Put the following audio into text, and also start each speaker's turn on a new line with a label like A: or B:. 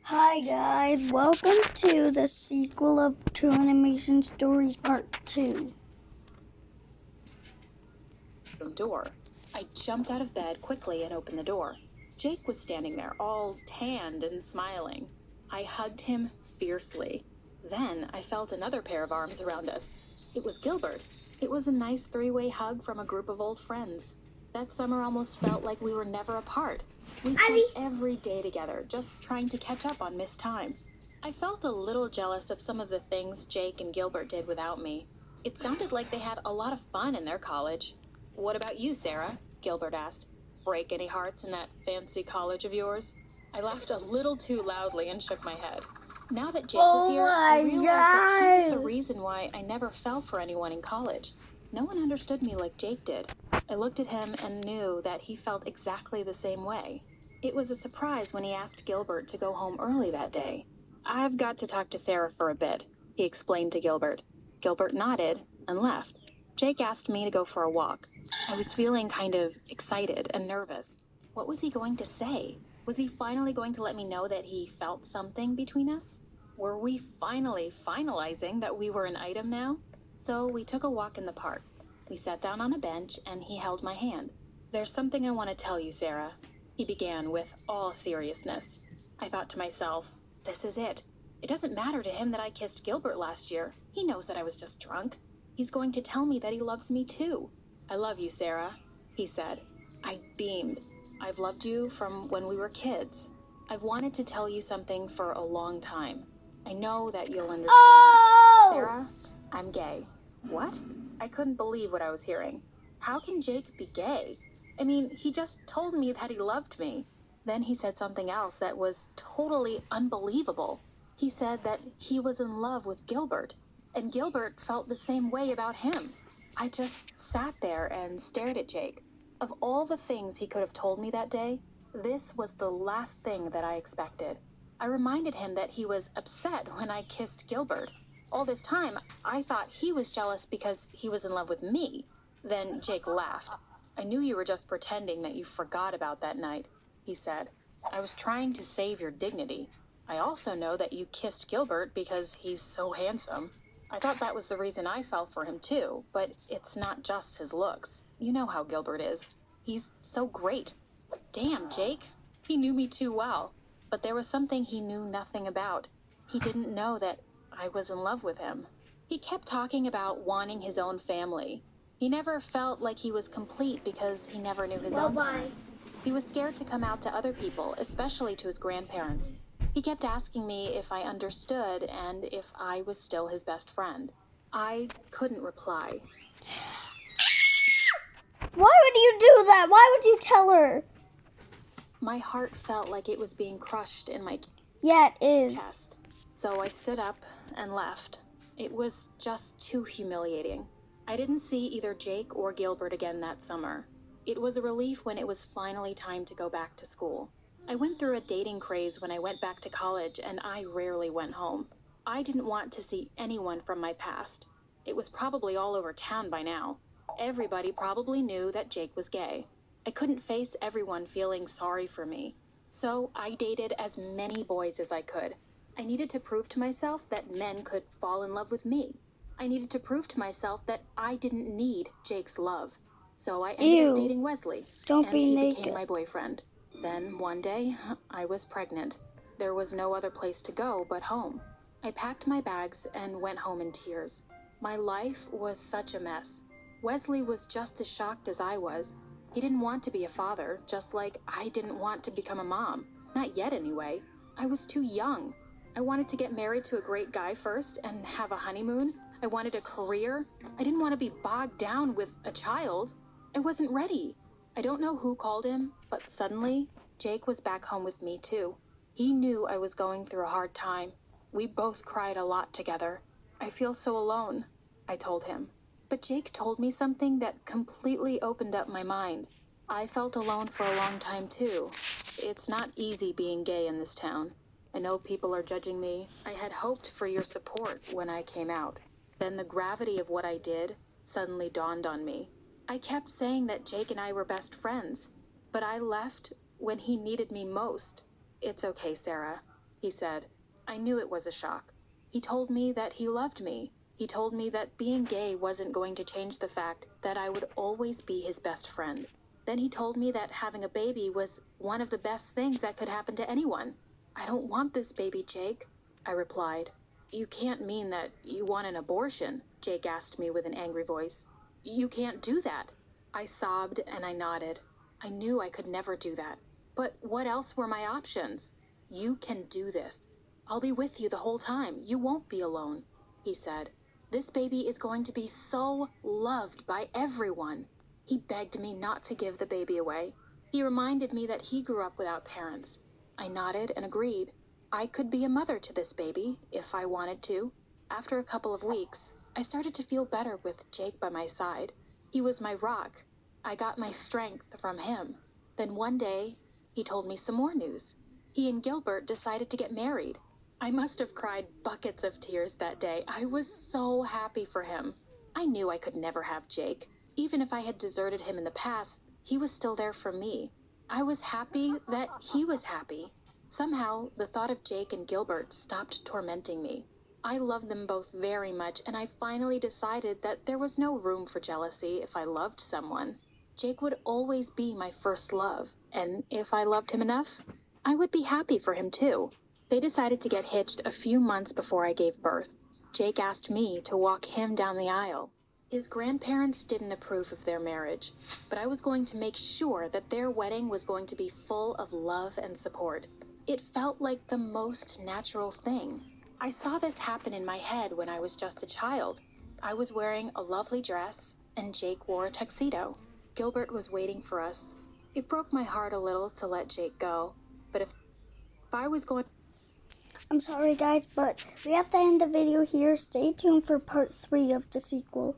A: Hi guys, welcome to the sequel of Two Animation Stories Part 2.
B: Door. I jumped out of bed quickly and opened the door. Jake was standing there, all tanned and smiling. I hugged him fiercely. Then I felt another pair of arms around us. It was Gilbert. It was a nice three-way hug from a group of old friends. That summer almost felt like we were never apart. We spent every day together, just trying to catch up on missed time. I felt a little jealous of some of the things Jake and Gilbert did without me. It sounded like they had a lot of fun in their college. "What about you, Sarah?" Gilbert asked. "Break any hearts in that fancy college of yours?" I laughed a little too loudly and shook my head. Now that Jake was here, I realized that he was the reason why I never fell for anyone in college. No one understood me like Jake did. I looked at him and knew that he felt exactly the same way. It was a surprise when he asked Gilbert to go home early that day. "I've got to talk to Sarah for a bit," he explained to Gilbert. Gilbert nodded and left. Jake asked me to go for a walk. I was feeling kind of excited and nervous. What was he going to say? Was he finally going to let me know that he felt something between us? Were we finally finalizing that we were an item now? So we took a walk in the park. We sat down on a bench and he held my hand. "There's something I want to tell you, Sarah," he began with all seriousness. I thought to myself, this is it. It doesn't matter to him that I kissed Gilbert last year. He knows that I was just drunk. He's going to tell me that he loves me too. "I love you, Sarah," he said. I beamed. "I've loved you from when we were kids. I've wanted to tell you something for a long time. I know that you'll understand." "Sarah, I'm gay." What? I couldn't believe what I was hearing. How can Jake be gay? I mean, he just told me that he loved me. Then he said something else that was totally unbelievable. He said that he was in love with Gilbert, and Gilbert felt the same way about him. I just sat there and stared at Jake. Of all the things he could have told me that day, this was the last thing that I expected. I reminded him that he was upset when I kissed Gilbert. All this time, I thought he was jealous because he was in love with me. Then Jake laughed. "I knew you were just pretending that you forgot about that night," he said. "I was trying to save your dignity. I also know that you kissed Gilbert because he's so handsome. I thought that was the reason I fell for him too, but it's not just his looks. You know how Gilbert is. He's so great." Damn, Jake. He knew me too well. But there was something he knew nothing about. He didn't know that I was in love with him. He kept talking about wanting his own family. He never felt like he was complete because he never knew his own parents. He was scared to come out to other people, especially to his grandparents. He kept asking me if I understood and if I was still his best friend. I couldn't reply.
A: Why would you do that? Why would you tell her?
B: My heart felt like it was being crushed in my
A: Yeah, it is.
B: chest. So I stood up and left. It was just too humiliating. I didn't see either Jake or Gilbert again that summer. It was a relief when it was finally time to go back to school. I went through a dating craze when I went back to college, and I rarely went home. I didn't want to see anyone from my past. It was probably all over town by now. Everybody probably knew that Jake was gay. I couldn't face everyone feeling sorry for me. So I dated as many boys as I could. I needed to prove to myself that men could fall in love with me. I needed to prove to myself that I didn't need Jake's love. So I ended up dating Wesley,
A: Don't
B: and
A: be
B: he
A: naked.
B: became my boyfriend. Then one day, I was pregnant. There was no other place to go but home. I packed my bags and went home in tears. My life was such a mess. Wesley was just as shocked as I was. He didn't want to be a father, just like I didn't want to become a mom. Not yet, anyway. I was too young. I wanted to get married to a great guy first and have a honeymoon. I wanted a career. I didn't want to be bogged down with a child. I wasn't ready. I don't know who called him, but suddenly, Jake was back home with me too. He knew I was going through a hard time. We both cried a lot together. "I feel so alone," I told him. But Jake told me something that completely opened up my mind. I felt alone for a long time too. It's not easy being gay in this town. I know people are judging me. I had hoped for your support when I came out. Then the gravity of what I did suddenly dawned on me. I kept saying that Jake and I were best friends, but I left when he needed me most. It's okay, Sarah. he said. I knew it was a shock. He told me that he loved me. He told me that being gay wasn't going to change the fact that I would always be his best friend. Then he told me that having a baby was one of the best things that could happen to anyone. I don't want this baby, Jake, I replied. You can't mean that you want an abortion, Jake asked me with an angry voice. You can't do that. I sobbed and I nodded. I knew I could never do that. But what else were my options? You can do this. I'll be with you the whole time. You won't be alone, he said. This baby is going to be so loved by everyone. He begged me not to give the baby away. He reminded me that he grew up without parents. I nodded and agreed. I could be a mother to this baby if I wanted to. After a couple of weeks, I started to feel better with Jake by my side. He was my rock. I got my strength from him. Then one day, he told me some more news. He and Gilbert decided to get married. I must have cried buckets of tears that day. I was so happy for him. I knew I could never have Jake. Even if I had deserted him in the past, he was still there for me. I was happy that he was happy. Somehow, the thought of Jake and Gilbert stopped tormenting me. I loved them both very much, and I finally decided that there was no room for jealousy if I loved someone. Jake would always be my first love, and if I loved him enough, I would be happy for him too. They decided to get hitched a few months before I gave birth. Jake asked me to walk him down the aisle. His grandparents didn't approve of their marriage, but I was going to make sure that their wedding was going to be full of love and support. It felt like the most natural thing. I saw this happen in my head when I was just a child. I was wearing a lovely dress, and Jake wore a tuxedo. Gilbert was waiting for us. It broke my heart a little to let Jake go, but if I was going...
A: I'm sorry guys, but we have to end the video here. Stay tuned for part 3 of the sequel.